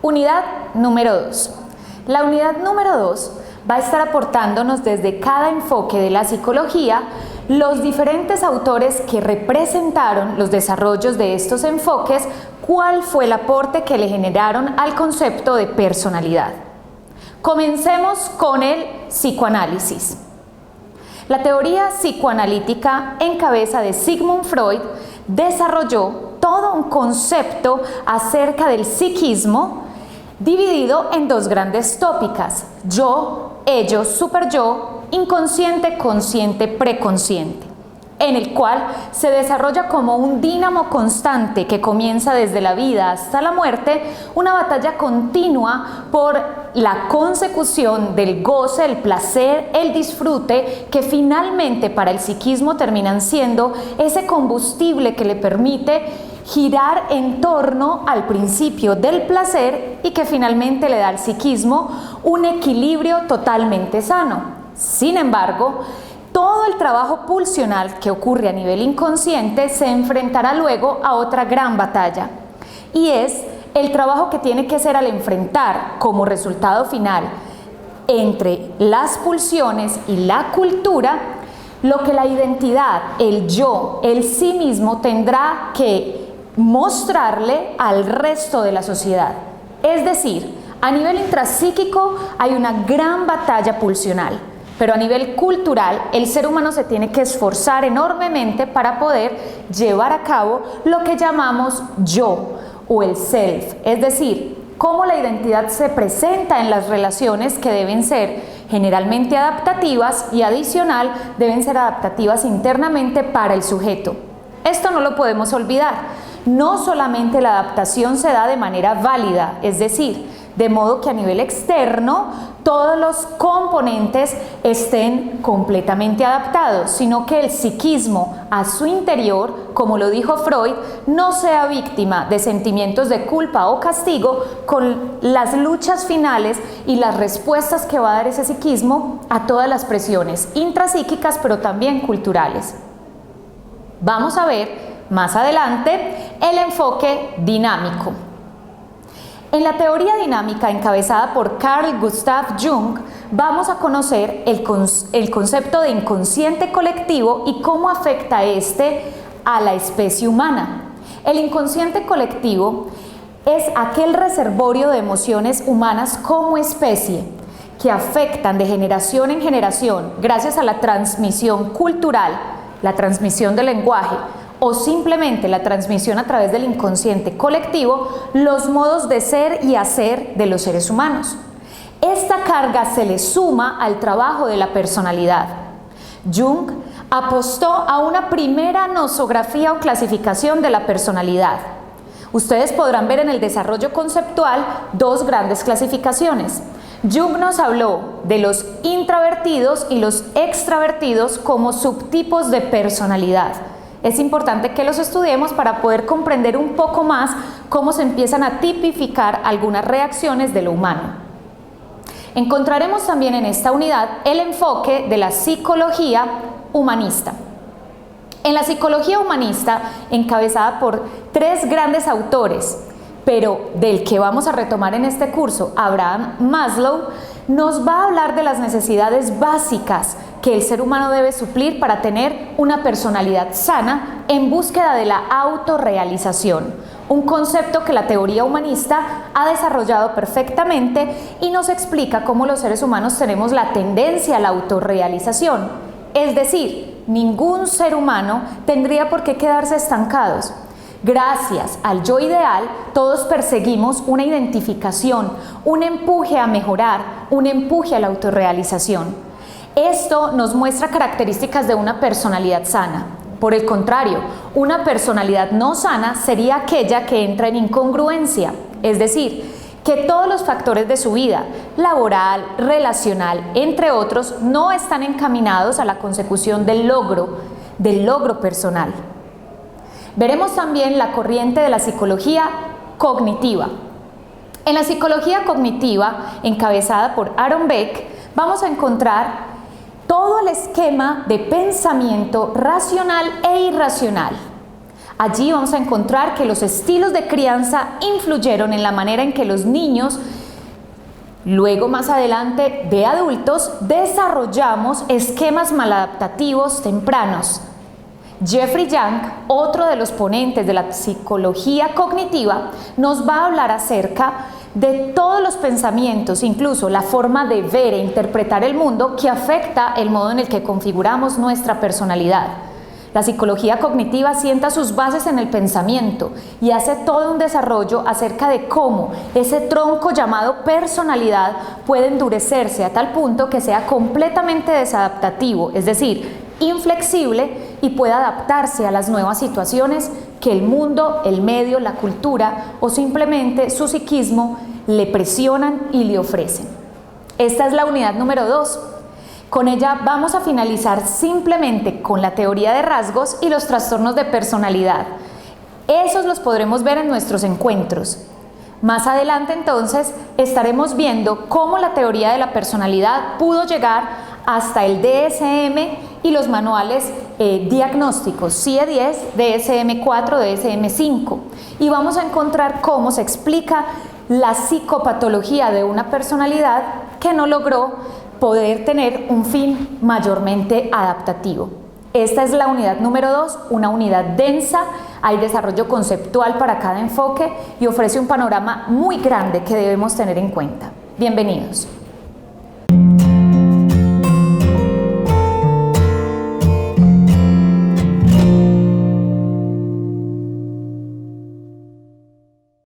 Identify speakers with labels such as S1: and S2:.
S1: Unidad número 2. La unidad número 2 va a estar aportándonos desde cada enfoque de la psicología los diferentes autores que representaron los desarrollos de estos enfoques, cuál fue el aporte que le generaron al concepto de personalidad. Comencemos con el psicoanálisis. La teoría psicoanalítica en cabeza de Sigmund Freud desarrolló todo un concepto acerca del psiquismo dividido en dos grandes tópicas: yo, ellos, superyo, inconsciente, consciente, preconsciente, en el cual se desarrolla como un dínamo constante que comienza desde la vida hasta la muerte, una batalla continua por la consecución del goce, el placer, el disfrute, que finalmente para el psiquismo terminan siendo ese combustible que le permite girar en torno al principio del placer y que finalmente le da al psiquismo un equilibrio totalmente sano. Sin embargo, todo el trabajo pulsional que ocurre a nivel inconsciente se enfrentará luego a otra gran batalla, y es el trabajo que tiene que hacer al enfrentar como resultado final entre las pulsiones y la cultura lo que la identidad, el yo, el sí mismo tendrá que mostrarle al resto de la sociedad. Es decir, a nivel intrapsíquico hay una gran batalla pulsional, pero a nivel cultural el ser humano se tiene que esforzar enormemente para poder llevar a cabo lo que llamamos yo o el self, es decir, cómo la identidad se presenta en las relaciones, que deben ser generalmente adaptativas y adicional deben ser adaptativas internamente para el sujeto. Esto no lo podemos olvidar. No solamente la adaptación se da de manera válida, es decir, de modo que a nivel externo todos los componentes estén completamente adaptados, sino que el psiquismo a su interior, como lo dijo Freud, no sea víctima de sentimientos de culpa o castigo con las luchas finales y las respuestas que va a dar ese psiquismo a todas las presiones intrapsíquicas, pero también culturales. Vamos a ver más adelante el enfoque dinámico. En la teoría dinámica encabezada por Carl Gustav Jung vamos a conocer el concepto de inconsciente colectivo y cómo afecta este a la especie humana. El inconsciente colectivo es aquel reservorio de emociones humanas como especie que afectan de generación en generación gracias a la transmisión cultural, la transmisión del lenguaje, o simplemente la transmisión a través del inconsciente colectivo, los modos de ser y hacer de los seres humanos. Esta carga se le suma al trabajo de la personalidad. Jung apostó a una primera nosografía o clasificación de la personalidad. Ustedes podrán ver en el desarrollo conceptual dos grandes clasificaciones. Jung nos habló de los introvertidos y los extravertidos como subtipos de personalidad. Es importante que los estudiemos para poder comprender un poco más cómo se empiezan a tipificar algunas reacciones de lo humano. Encontraremos también en esta unidad el enfoque de la psicología humanista. En la psicología humanista, encabezada por tres grandes autores, pero del que vamos a retomar en este curso, Abraham Maslow, nos va a hablar de las necesidades básicas que el ser humano debe suplir para tener una personalidad sana en búsqueda de la autorrealización, un concepto que la teoría humanista ha desarrollado perfectamente y nos explica cómo los seres humanos tenemos la tendencia a la autorrealización, es decir, ningún ser humano tendría por qué quedarse estancados. Gracias al yo ideal, todos perseguimos una identificación, un empuje a mejorar, un empuje a la autorrealización. Esto nos muestra características de una personalidad sana. Por el contrario, una personalidad no sana sería aquella que entra en incongruencia, es decir, que todos los factores de su vida, laboral, relacional, entre otros, no están encaminados a la consecución del logro personal. Veremos también la corriente de la psicología cognitiva. En la psicología cognitiva, encabezada por Aaron Beck, vamos a encontrar todo el esquema de pensamiento racional e irracional. Allí vamos a encontrar que los estilos de crianza influyeron en la manera en que los niños, luego más adelante de adultos, desarrollamos esquemas maladaptativos tempranos. Jeffrey Young, otro de los ponentes de la psicología cognitiva, nos va a hablar acerca de todos los pensamientos, incluso la forma de ver e interpretar el mundo que afecta el modo en el que configuramos nuestra personalidad. La psicología cognitiva sienta sus bases en el pensamiento y hace todo un desarrollo acerca de cómo ese tronco llamado personalidad puede endurecerse a tal punto que sea completamente desadaptativo, es decir, inflexible, y pueda adaptarse a las nuevas situaciones que el mundo, el medio, la cultura o simplemente su psiquismo le presionan y le ofrecen. Esta es la unidad número 2. Con ella vamos a finalizar simplemente con la teoría de rasgos y los trastornos de personalidad. Esos los podremos ver en nuestros encuentros. Más adelante entonces estaremos viendo cómo la teoría de la personalidad pudo llegar hasta el DSM y los manuales diagnósticos CIE-10, DSM-4, DSM-5, y vamos a encontrar cómo se explica la psicopatología de una personalidad que no logró poder tener un fin mayormente adaptativo. Esta es la unidad número 2, una unidad densa, hay desarrollo conceptual para cada enfoque y ofrece un panorama muy grande que debemos tener en cuenta. Bienvenidos.